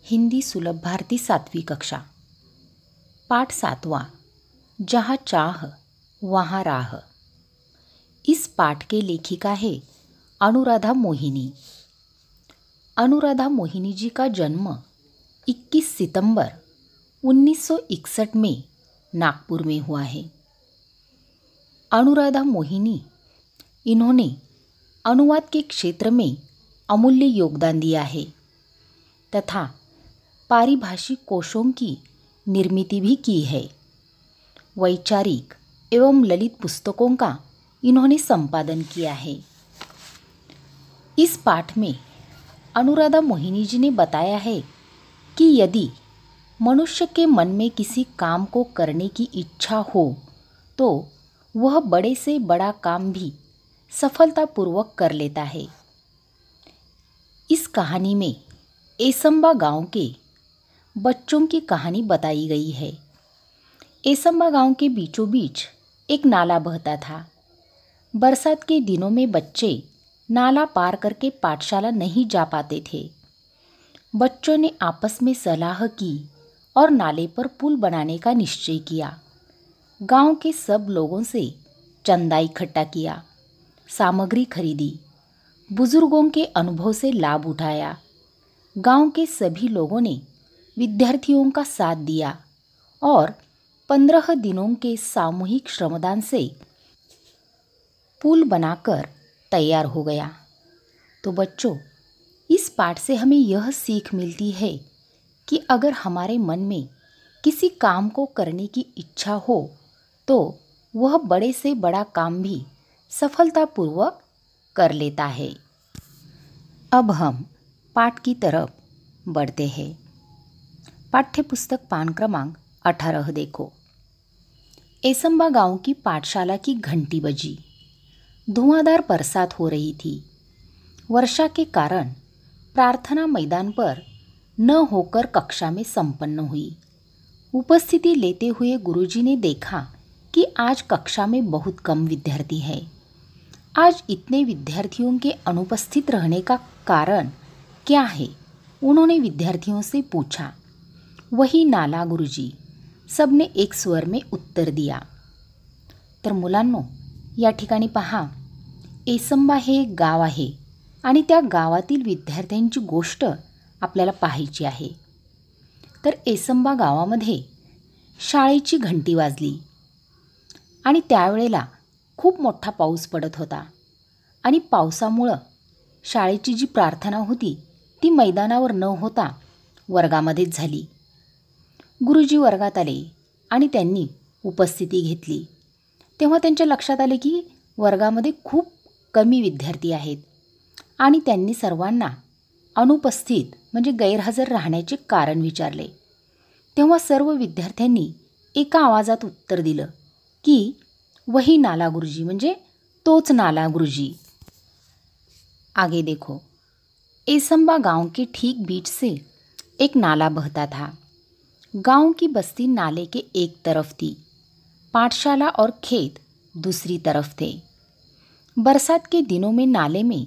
हिंदी सुलभ भारती 7वीं कक्षा पाठ 7वां जहाँ चाह वहाँ राह। इस पाठ के लेखिका है अनुराधा मोहिनी। अनुराधा मोहिनी जी का जन्म 21 सितंबर 1961 में नागपुर में हुआ है। अनुराधा मोहिनी इन्होंने अनुवाद के क्षेत्र में अमूल्य योगदान दिया है तथा पारिभाषिक कोशों की निर्मिति भी की है। वैचारिक एवं ललित पुस्तकों का इन्होंने संपादन किया है। इस पाठ में अनुराधा मोहिनी जी ने बताया है कि यदि मनुष्य के मन में किसी काम को करने की इच्छा हो तो वह बड़े से बड़ा काम भी सफलतापूर्वक कर लेता है। इस कहानी में एसंबा गांव के बच्चों की कहानी बताई गई है। एसंबा गांव के बीचों बीच एक नाला बहता था। बरसात के दिनों में बच्चे नाला पार करके पाठशाला नहीं जा पाते थे। बच्चों ने आपस में सलाह की और नाले पर पुल बनाने का निश्चय किया। गांव के सब लोगों से चंदा इकट्ठा किया, सामग्री खरीदी, बुजुर्गों के अनुभव से लाभ उठाया। गांव के सभी लोगों ने विद्यार्थियों का साथ दिया और 15 दिनों के सामूहिक श्रमदान से पुल बनाकर तैयार हो गया। तो बच्चों, इस पाठ से हमें यह सीख मिलती है कि अगर हमारे मन में किसी काम को करने की इच्छा हो तो वह बड़े से बड़ा काम भी सफलतापूर्वक कर लेता है। अब हम पाठ की तरफ बढ़ते हैं। पाठ्यपुस्तक पान क्रमांक 18 देखो। एसंबा गांव की पाठशाला की घंटी बजी। धुआंधार बरसात हो रही थी। वर्षा के कारण प्रार्थना मैदान पर न होकर कक्षा में संपन्न हुई। उपस्थिति लेते हुए गुरुजी ने देखा कि आज कक्षा में बहुत कम विद्यार्थी हैं। आज इतने विद्यार्थियों के अनुपस्थित रहने का कारण क्या है? उन्होंने विद्यार्थियों से पूछा। वही नाला गुरुजी, सबने एक स्वर में उत्तर दिया। तर मुलांनो, या ठिकाणी पहा, एसंबा हे एक गाव आहे आणि त्या गावातील विद्यार्थ्यांची गोष्ट आपल्याला पाहायची आहे। तर एसंबा गावामध्ये शाळेची घंटी वाजली आणि त्यावेळेला खूप मोठा पाऊस पडत होता आणि पावसामुळं शाळेची जी प्रार्थना होती ती मैदानावर न होता वर्गामध्येच झाली। गुरुजी वर्गात आले आणि त्यांनी उपस्थिती घेतली। तेव्हा त्यांच्या लक्षात आले की वर्गामध्ये खूप कमी विद्यार्थी आहेत आणि त्यांनी सर्वांना अनुपस्थित म्हणजे गैरहजर राहण्याचे कारण विचारले। तेव्हा सर्व विद्यार्थ्यांनी एका आवाजात उत्तर दिलं की वही नाला गुरुजी, म्हणजे तोच नाला गुरुजी। आगे देखो। एसंबा गांव के ठीक बीच से एक नाला बहता था। गांव की बस्ती नाले के एक तरफ थी, पाठशाला और खेत दूसरी तरफ थे। बरसात के दिनों में नाले में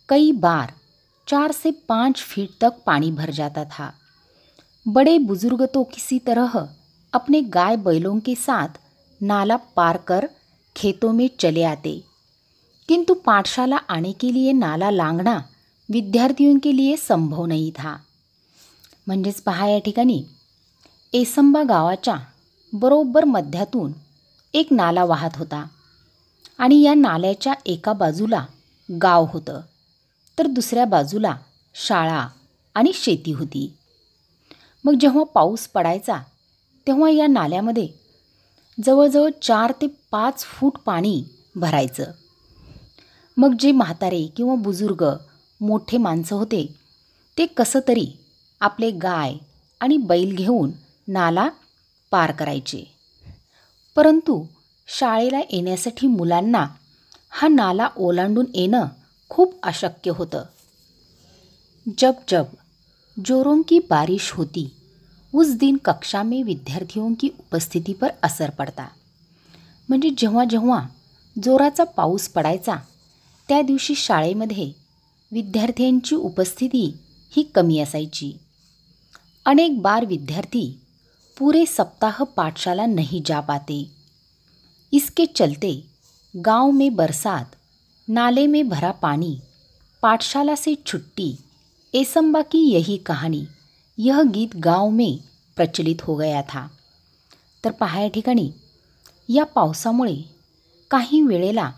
कई बार 4 से 5 फीट तक पानी भर जाता था। बड़े बुजुर्ग तो किसी तरह अपने गाय बैलों के साथ नाला पार कर खेतों में चले आते, किंतु पाठशाला आने के लिए नाला लांघना विद्यार्थियों के लिए संभव नहीं था। म्हणजेच पहा, या ठिकाणी एसंबा गावाच्या बरोबर मध्यातून एक नाला वाहत होता आणि या नाल्याच्या एका बाजूला गाव होतं तर दुसऱ्या बाजूला शाळा आणि शेती होती। मग जेव्हा पाऊस पडायचा तेव्हा या नाल्यामध्ये जवळजवळ 4 ते 5 फूट पाणी भरायचं। मग जे म्हातारे किंवा बुजुर्ग मोठे माणसं होते ते कसं तरी आपले गाय आणि बैल घेऊन नाला पार करायचे, परंतु शाळेला येण्यासाठी मुलांना हा नाला ओलांडून येणं खूप अशक्य होतं। जब जब जोरों की बारिश होती उस दिन कक्षा में विद्यार्थियों की उपस्थिति पर असर पड़ता। म्हणजे जेव्हा जेव्हा जोराचा पाऊस पडायचा त्या दिवशी शाळेमध्ये विद्यार्थ्यांची उपस्थिती ही कमी असायची। अनेक बार विद्यार्थी पूरे सप्ताह पाठशाला नहीं जा पाते। इसके चलते गांव में बरसात, नाले में भरा पानी, पाठशाला से छुट्टी, एसम्बा की यही कहानी, यह गीत गांव में प्रचलित हो गया था। तर पहा या ठिकाणी या पावसामुळे काही वेळेला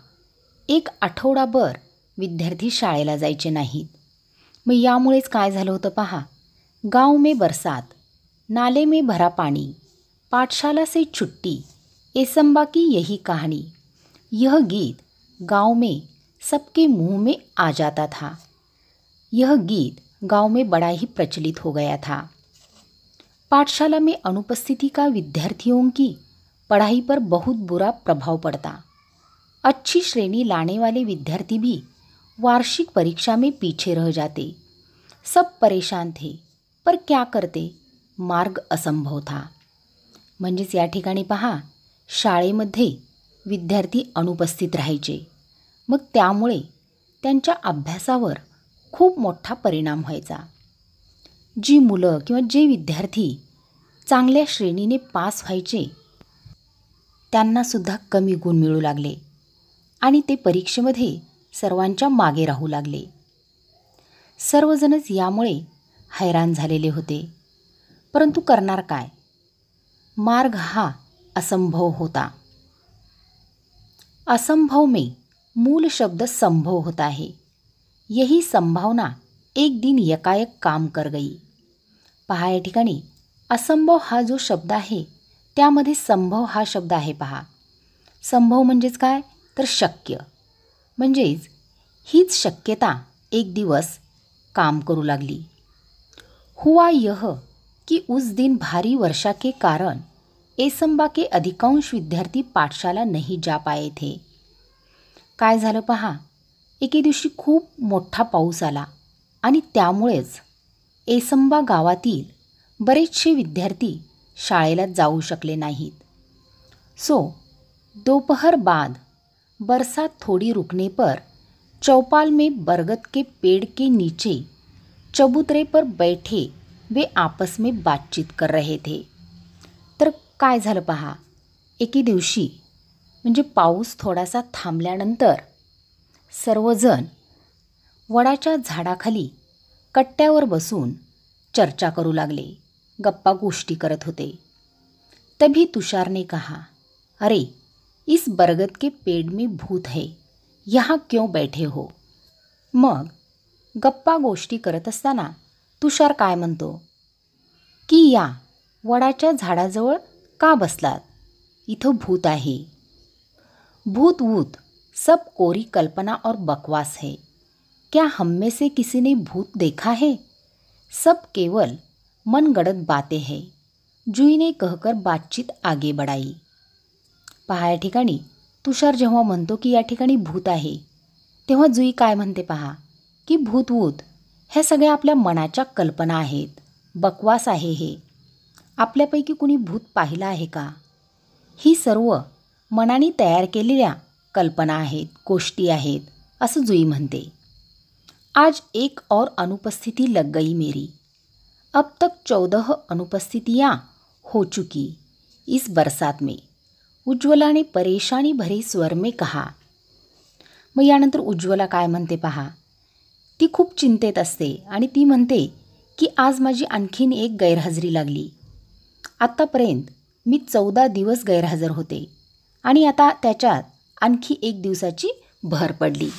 एक आठवडाभर विद्यार्थी शाळेला जायचे नाहीत। मग यामुळेच काय झालं होतं पहा, गांव में बरसात, नाले में भरा पानी, पाठशाला से छुट्टी, एसम्बा की यही कहानी, यह गीत गांव में सबके मुंह में आ जाता था। यह गीत गांव में बड़ा ही प्रचलित हो गया था। पाठशाला में अनुपस्थिति का विद्यार्थियों की पढ़ाई पर बहुत बुरा प्रभाव पड़ता। अच्छी श्रेणी लाने वाले विद्यार्थी भी वार्षिक परीक्षा में पीछे रह जाते। सब परेशान थे, पर क्या करते, मार्ग असंभव था। म्हणजेच या ठिकाणी पहा, शाळेमध्ये विद्यार्थी अनुपस्थित राहायचे, मग त्यामुळे त्यांच्या अभ्यासावर खूप मोठा परिणाम व्हायचा। जी मुलं किंवा जे विद्यार्थी चांगल्या श्रेणीने पास व्हायचे त्यांनासुद्धा कमी गुण मिळू लागले आणि ते परीक्षेमध्ये सर्वांच्या मागे राहू लागले। सर्वजणच यामुळे हैराण झालेले होते, परंतु करणार काय, मार्ग हा असंभव होता। असंभव में मूल शब्द संभव होता है, यही संभावना एक दिन यकायक काम कर गई। पहा या ठिकाणी असंभव हा जो शब्द आहे त्यामध्ये संभव हा शब्द आहे पहा। संभव म्हणजेच काय, तर शक्य, म्हणजेच हीच शक्यता एक दिवस काम करू लागली। हुआ यह कि उस दिन भारी वर्षा के कारण एसम्बा के अधिकांश विद्यार्थी पाठशाला नहीं जा पाए थे। काय झालं पहा, एके दिवशी खूप मोठा पाऊस आला आणि त्यामुळेच एसम्बा गावातील बरेचसे विद्यार्थी शाळेला जाऊ शकले नाहीत। सो दोपहर बाद बरसात थोड़ी रुकने पर चौपाल में बरगद के पेड़ के नीचे चबूतरे पर बैठे वे आपस में बातचीत कर रहे थे। तर काय झालं पहा, एके दिवशी म्हणजे पाऊस थोडासा थांबल्यानंतर सर्वजण वडाच्या झाडाखाली कट्ट्यावर बसून चर्चा करू लागले, गप्पा गोष्टी करत होते। तभी तुषार ने कहा, अरे इस बरगद के पेड़ में भूत है, यहाँ क्यों बैठे हो। मग गप्पा गोष्टी करत असताना तुषार काय म्हणतो की या वडाच्या झाडाजवळ का बसलात, इथं भूत आहे। भूत वूत सब कोरी कल्पना और बकवास है, क्या हम में से किसी ने भूत देखा है, सब केवल मनगढ़ंत बातें हैं, जुई ने कहकर बातचीत आगे बढ़ाई। पहा या ठिकाणी तुषार जेव्हा म्हणतो की या ठिकाणी भूत आहे, तेव्हा जुई काय म्हणते पहा की भूतवूत ह्या सगळ्या आपल्या मनाच्या कल्पना आहेत, बकवास आहे हे, आपल्यापैकी कुणी भूत पाहिलं आहे का, ही सर्व मनाने तयार केलेल्या कल्पना आहेत, गोष्टी आहेत, असं जुई म्हणते। आज एक और अनुपस्थिति लग गई मेरी, अब तक 14 अनुपस्थितियाँ हो चुकी इस बरसात में, उज्ज्वला ने परेशानी भरे स्वर में कहा। मग यानंतर उज्ज्वला काय म्हणते पहा, ती खूप चिंतेत असते आणि ती म्हणते की आज माझी आणखीन एक गैरहजेरी लागली। आत्तापर्यंत मी 14 दिवस गैरहजर होते आणि आता त्याच्यात आणखी एक दिवसाची भर पडली।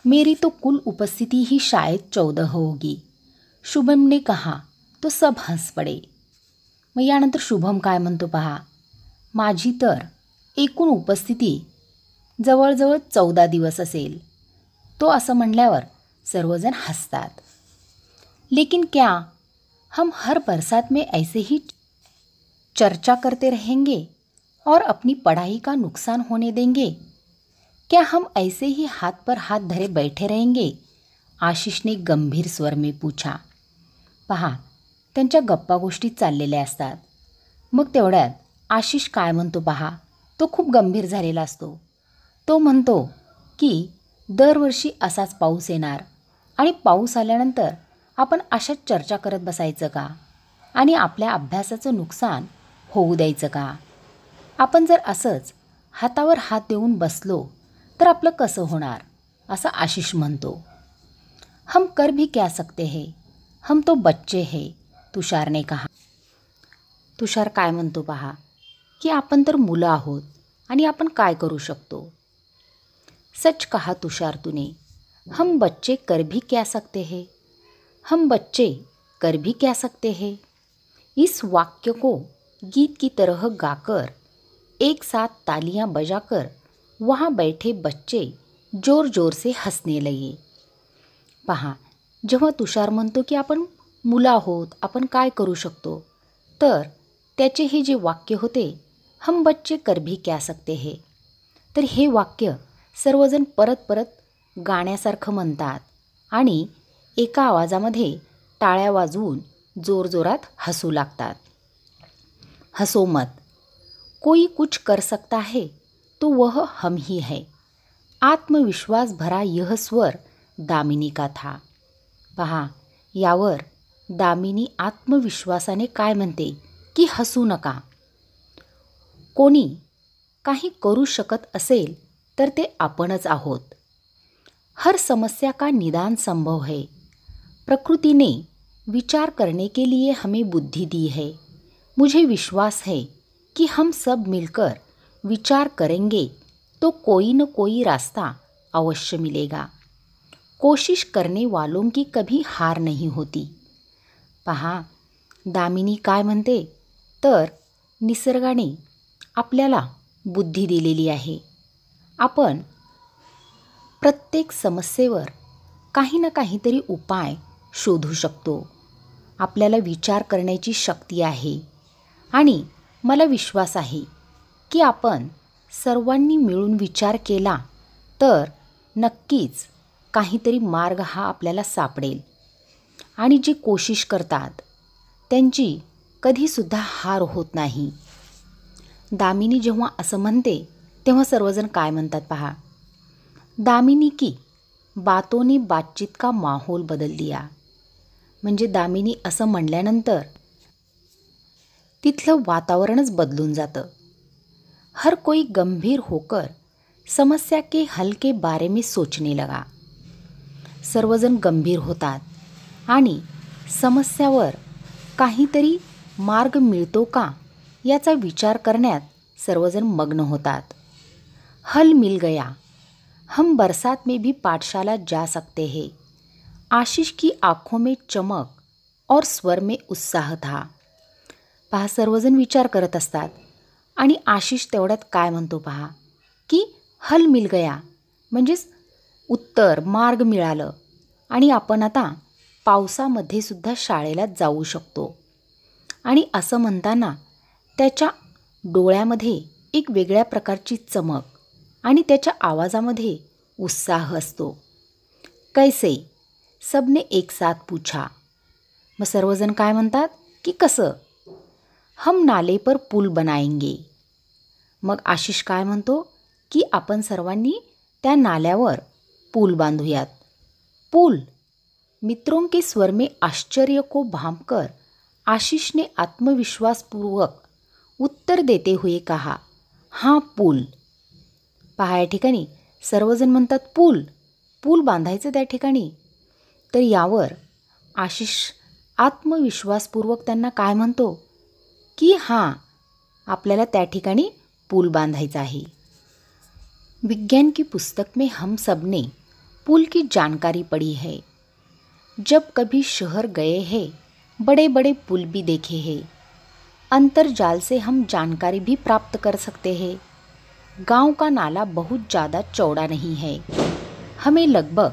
मेरी तो कुल उपस्थिति ही शायद 14 होगी, शुभम ने कहा तो सब हंस पडे। मग यानंतर शुभम काय म्हणतो पहा, माझी तर एकूण उपस्थिती जवळजवळ 14 दिवस असेल। तो असं म्हणल्यावर सर्वजण हसतात। लेकिन क्या हम हर बरसात में ऐसे ही चर्चा करते रहेंगे और अपनी पढ़ाई का नुकसान होने देंगे, क्या हम ऐसे ही हाथ पर हाथ धरे बैठे रहेंगे, आशिष ने गंभीर स्वर में पूछा। पहा, त्यांच्या गप्पा गोष्टी चाललेल्या असतात। मग तेवढ्यात आशिष काय म्हणतो पहा, तो खूप गंभीर झालेला असतो। तो म्हणतो की दरवर्षी असाच पाऊस येणार आणि पाऊस आल्यानंतर आपण अशाच चर्चा करत बसायचं का? आणि आपल्या अभ्यासाचं नुकसान होऊ द्यायचं का? आपण जर असंच हातावर हात देऊन बसलो तर आपलं कसं होणार? असं आशिष म्हणतो. हम कर भी क्या सकते हैं, हम तो बच्चे हैं, तुषारने कहा. तुषार काय म्हणतो पहा, की आपण तर मुलं आहोत आणि आपण काय करू शकतो? सच कहा तुषार तूने, हम बच्चे कर भी क्या सकते हैं, हम बच्चे कर भी क्या सकते हैं. इस वाक्य को गीत की तरह गाकर एक साथ तालियां बजाकर वहाँ बैठे बच्चे जोर जोर से हसने लगे. पहा, जेव्हा तुषार म्हणतो की आपण मुलं आहोत, आपण काय करू शकतो, तर त्याचे हे जे वाक्य होते, हम बच्चे कर भी क्या सकते हैं, तर हे वाक्य सर्वजण परत परत गाण्यासारखं म्हणतात आणि एका आवाजामध्ये टाळ्या वाजवून जोरजोरात हसू लागतात. हसो मत, कोई कुछ कर सकता है तो वह हम ही है. आत्मविश्वास भरा यह स्वर दामिनी का था. पहा, यावर दामिनी आत्मविश्वासाने काय म्हणते की हसू नका. कोणी काही करू शकत असेल तर ते आपणच आहोत. हर समस्या का निदान संभव है. प्रकृति ने विचार करने के लिए हमें बुद्धि दी है. मुझे विश्वास है कि हम सब मिलकर विचार करेंगे तो कोई न कोई रास्ता अवश्य मिलेगा. कोशिश करने वालों की कभी हार नहीं होती. पहा, दामिनी काय म्हणते, तर निसर्गाने आपल्याला बुद्धी दिलेली आहे. आपण प्रत्येक समस्येवर काही ना काहीतरी उपाय शोधू शकतो. आपल्याला विचार करण्याची शक्ती आहे आणि मला विश्वास आहे की आपण सर्वांनी मिळून विचार केला तर नक्कीच काहीतरी मार्ग हा आपल्याला सापडेल. आणि जे कोशिश करतात त्यांची कधीसुद्धा हार होत नाही. दामिनी जेव्हा असं म्हणते तेव्हा सर्वजण काय म्हणतात पहा. दामिनी की बातों ने बातचीत का माहौल बदल दिया. म्हणजे दामिनी असं म्हणल्यानंतर तिथलं वातावरणच बदलून जातं. हर कोई गंभीर होकर समस्या के हल के बारे में सोचने लगा. सर्वजण गंभीर होतात आणि समस्यावर काहीतरी मार्ग मिळतो का याचा विचार करण्यात सर्वजण मग्न होतात. हल मिल गया, हम बरसात में भी पाठशाला जा सकते हैं. आशीष की आँखों में चमक और स्वर में उत्साह था. पहा, सर्वजण विचार करत असतात आणि आशिष तेवढ्यात काय म्हणतो पहा, की हल मिल गया म्हणजेच उत्तर मार्ग मिळालं आणि आपण आता पावसामध्ये सुद्धा शाळेला जाऊ शकतो. आणि असं म्हणताना त्याच्या डोळ्यामध्ये एक वेगळ्या प्रकारची चमक आणि त्याच्या आवाजामध्ये उत्साह असतो. कैसे, सबने एक साथ पूछा. मग सर्वजण काय म्हणतात की कसं. हम नाले पर पूल बनाएंगे. मग आशिष काय म्हणतो की आपण सर्वांनी त्या नाल्यावर पूल बांधूयात. पूल. मित्रों के स्वर में आश्चर्य को भांपकर आशीष ने आत्मविश्वासपूर्वक उत्तर देते हुए कहा, हाँ पूल. पहा, या ठिकाणी सर्वजण म्हणतात पूल, पूल बांधायचं त्या ठिकाणी. तर यावर आशिष आत्मविश्वासपूर्वक त्यांना काय म्हणतो की हां, आपल्याला त्या ठिकाणी पूल बांधायचा आहे. विज्ञान की पुस्तक में हम सब ने पुल की जानकारी पढ़ी है. जब कभी शहर गए हैं, बड़े बड़े पुल भी देखे हैं. अंतर्जाल से हम जानकारी भी प्राप्त कर सकते हैं. गांव का नाला बहुत ज़्यादा चौड़ा नहीं है. हमें लगभग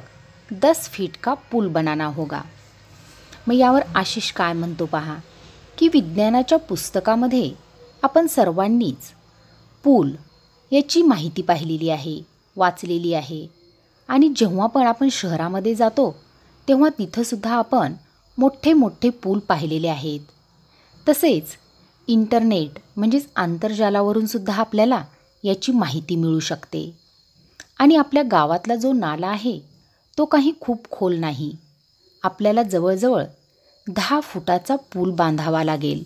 10 फीट का पुल बनाना होगा. मग यावर आशिष काय म्हणतो पहा, की विज्ञानाच्या पुस्तकामध्ये आपण सर्वांनीच पूल याची माहिती पाहिलेली आहे, वाचलेली आहे. आणि जेव्हा पण आपण शहरामध्ये जातो तेव्हा तिथंसुद्धा आपण मोठे मोठे पूल पाहिलेले आहेत. तसेच इंटरनेट म्हणजेच आंतरजालावरून सुद्धा आपल्याला याची माहिती मिळू शकते. आणि आपल्या गावातला जो नाला आहे तो काही खूप खोल नाही. आपल्याला जवळजवळ 10 फुटाचा पूल बांधावा लागेल.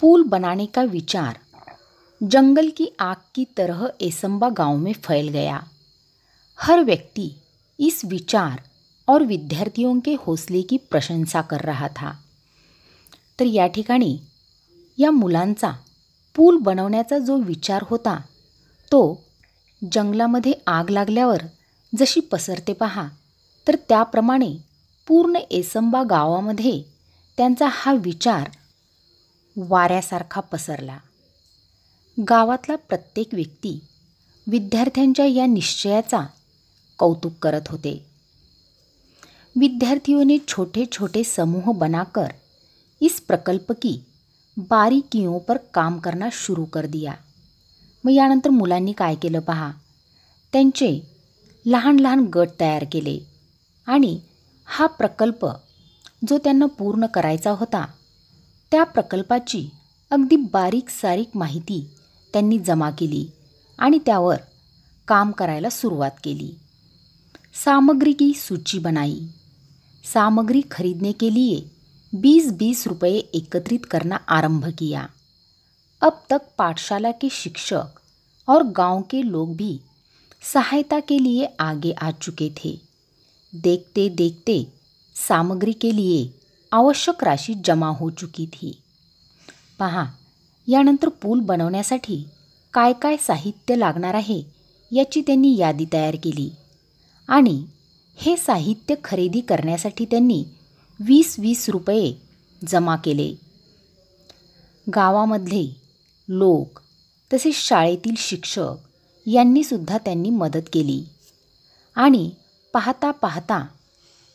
पुल बनाने का विचार जंगल की आग की तरह एसंबा गांव में फैल गया. हर व्यक्ति इस विचार और विद्यार्थियों के हौसले की प्रशंसा कर रहा था. तर या ठिकाणी या मुलांचा पूल बनवण्याचा जो विचार होता तो जंगलामध्ये आग लागल्यावर जशी पसरते पहा, तर त्याप्रमाणे पूर्ण एसंबा गावामध्ये त्यांचा हा विचार वाऱ्यासारखा पसरला. गावातला प्रत्येक व्यक्ती विद्यार्थ्यांच्या या निश्चयाचा कौतुक करत होते. विद्यार्थियों ने छोटे छोटे समूह बनाकर इस प्रकल्प की बारीकियों पर काम करना शुरू कर दिया. मग यानंतर मुलांनी काय केलं पहा, त्यांचे लहान लहान गट तयार केले आणि हा प्रकल्प जो त्यांना पूर्ण करायचा होता त्या प्रकल्पाची अगदी बारीक सारीक माहिती त्यांनी जमा केली आणि त्यावर काम करायला सुरुवात केली. सामग्री की सूची बनाई. सामग्री खरीदने के लिए 20-20 रुपये एकत्रित करना आरंभ किया. अब तक पाठशाला के शिक्षक और गांव के लोग भी सहायता के लिए आगे आ चुके थे. देखते देखते सामग्री के लिए आवश्यक राशि जमा हो चुकी थी. पहा, यानंतर पूल बनवण्यासाठी काय काय साहित्य लागणार आहे याची त्यांनी यादी तयार केली आणि हे साहित्य खरेदी करण्यासाठी त्यांनी 20-20 रुपये जमा केले. गावामधले लोक तसेच शाळेतील शिक्षक यांनीसुद्धा त्यांनी मदत केली आणि पाहता पाहता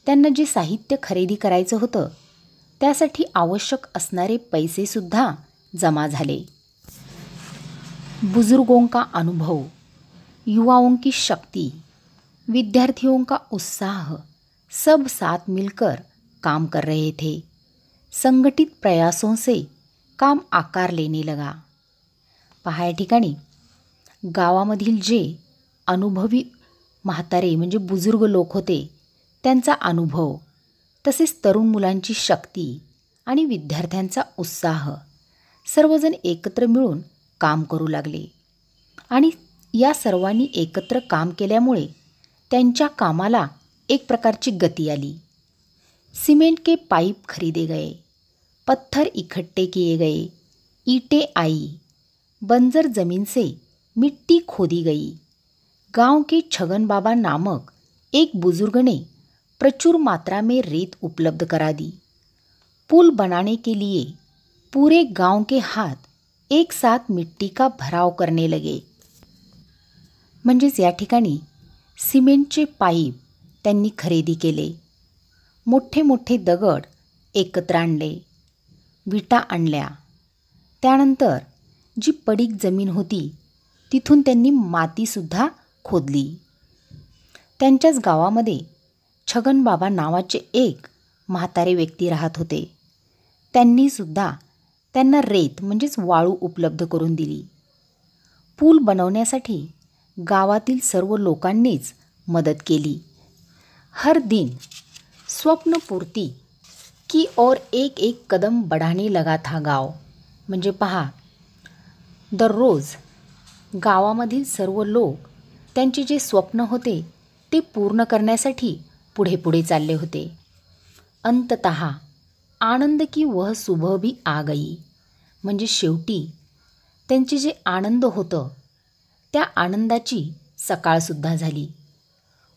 त्यांना जे साहित्य खरेदी करायचं होतं त्यासाठी आवश्यक असणारे पैसेसुद्धा जमा झाले. बुजुर्गों का अनुभव, युवाओं की शक्ति, विद्यार्थियों का उत्साह सब साथ मिलकर काम कर रहे थे. संगठित प्रयासों से काम आकार लेने लगा. पहा, या ठिकाणी गावामधील जे अनुभवी म्हातारे म्हणजे बुजुर्ग लोक होते त्यांचा अनुभव, तसेच तरुण मुलांची शक्ती आणि विद्यार्थ्यांचा उत्साह सर्वजण एकत्र मिळून काम करू लागले आणि या सर्वांनी एकत्र काम केल्यामुळे त्यांच्या कामाला एक प्रकारची गती आली. सीमेंट के पाइप खरीदे गए, पत्थर इकट्ठे किए गए, ईंटें आई, बंजर ज़मीन से मिट्टी खोदी गई. गांव के छगन बाबा नामक एक बुजुर्ग ने प्रचुर मात्रा में रेत उपलब्ध करा दी. पुल बनाने के लिए पूरे गांव के हाथ एक साथ मिट्टी का भराव करने लगे. म्हणजेच या ठिकाणी सिमेंटचे पाईप त्यांनी खरेदी केले, मोठे मोठे दगड एकत्र आणले, विटा आणल्या. त्यानंतर जी पडीक जमीन होती तिथून त्यांनी मातीसुद्धा खोदली. त्यांच्याच गावामध्ये छगनबाबा नावाचे एक म्हातारे व्यक्ती राहत होते. त्यांनीसुद्धा त्यांना रेत म्हणजेच वाळू उपलब्ध करून दिली. पूल बनवण्यासाठी गावातील सर्व लोकांनीच मदत केली. हर दिन स्वप्न पूर्ति की और एक एक कदम बढ़ाने लगा था गाव. म्हणजे पहा, दररोज गावामधील सर्व लोक त्यांचे जे स्वप्न होते ते पूर्ण करण्यासाठी पुढे पुढे चालले होते. अंततः आनंद की वह सुबह भी आ गई. म्हणजे शेवटी त्यांचे जे आनंद होतं त्या आनंदाची सकाळसुद्धा झाली.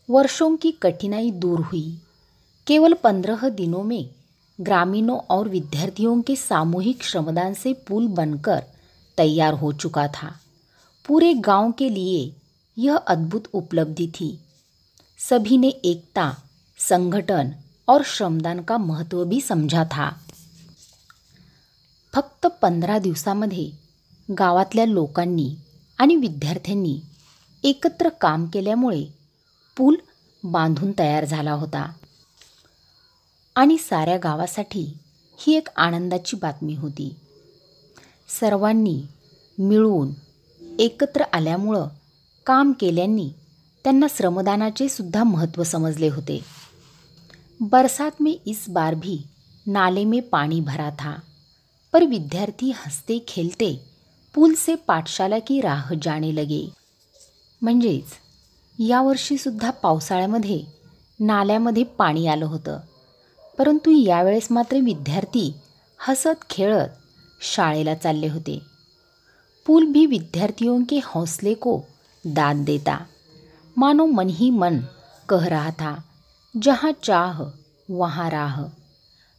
वर्षों की कठिनाई दूर हुई. केवल 15 दिनों में ग्रामीणों और विद्यार्थियों के सामूहिक श्रमदान से पुल बनकर तैयार हो चुका था. पूरे गांव के लिए यह अद्भुत उपलब्धि थी. सभी ने एकता, संगठन और श्रमदान का महत्व भी समझा था. फक्त 15 दिवसामध्ये गावातल्या लोकांनी आणि विद्यार्थ्यांनी एकत्र काम केल्यामुळे पूल बांधून तयार झाला होता आणि साऱ्या गावासाठी ही एक आनंदाची बातमी होती. सर्वांनी मिळून एकत्र आल्यामुळं काम केल्यांनी त्यांना श्रमदानाचे सुद्धा महत्त्व समजले होते। बरसात में इस बार भी नाले में पानी भरा था, पर विद्यार्थी हंसते खेलते पूल से पाठशाला की राह जाने लगे। म्हणजेच यावर्षीसुद्धा पावसाळ्यामध्ये नाल्यामध्ये पाणी आलं होतं, परंतु यावेळेस मात्र विद्यार्थी हसत खेळत शाळेला चालले होते। पुल भी विद्यार्थियों के हौसले को दाद देता, मानो मन ही मन कह रहा था, जहाँ चाह वहाँ राह।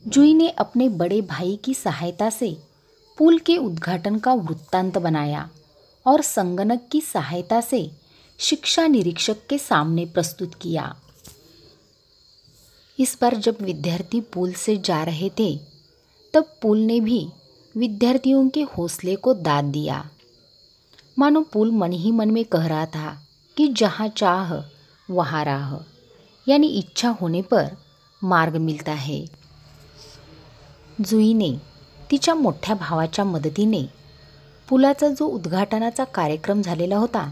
जूही ने अपने बड़े भाई की सहायता से पुल के उद्घाटन का वृत्तांत बनाया और संगणक की सहायता से शिक्षा निरीक्षक के सामने प्रस्तुत किया। इस बार जब विद्यार्थी पुल से जा रहे थे, तब पुल ने भी विद्यार्थियों के हौसले को दाद दिया। मानो पुल मन ही मन में कह रहा था कि जहाँ चाह वहाँ राह, यानी इच्छा होने पर मार्ग मिलता है। जुईने तिच्या मोठ्या भावाच्या मदतीने पुलाचा जो उद्घाटनाचा कार्यक्रम झालेला होता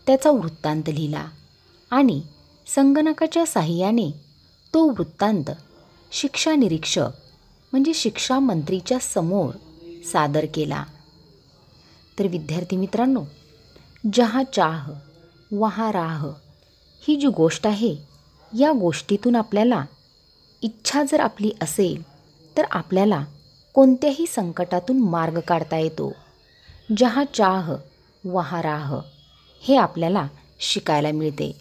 त्याचा वृत्तांत लिहिला आणि संगणकाच्या साहाय्याने तो वृत्तांत शिक्षा निरीक्षक म्हणजे शिक्षा मंत्रीच्या समोर सादर केला। तर विद्यार्थी मित्रांनो, जहाँ चाह वहाँ राह ही जी गोष्ट आहे, या गोष्टीतून आपल्याला इच्छा जर आपली असेल तर आपल्याला कोणत्याही संकटातून मार्ग काढता येतो। जहाँ चाह वहाँ राह हे आपल्याला शिकायला मिळते।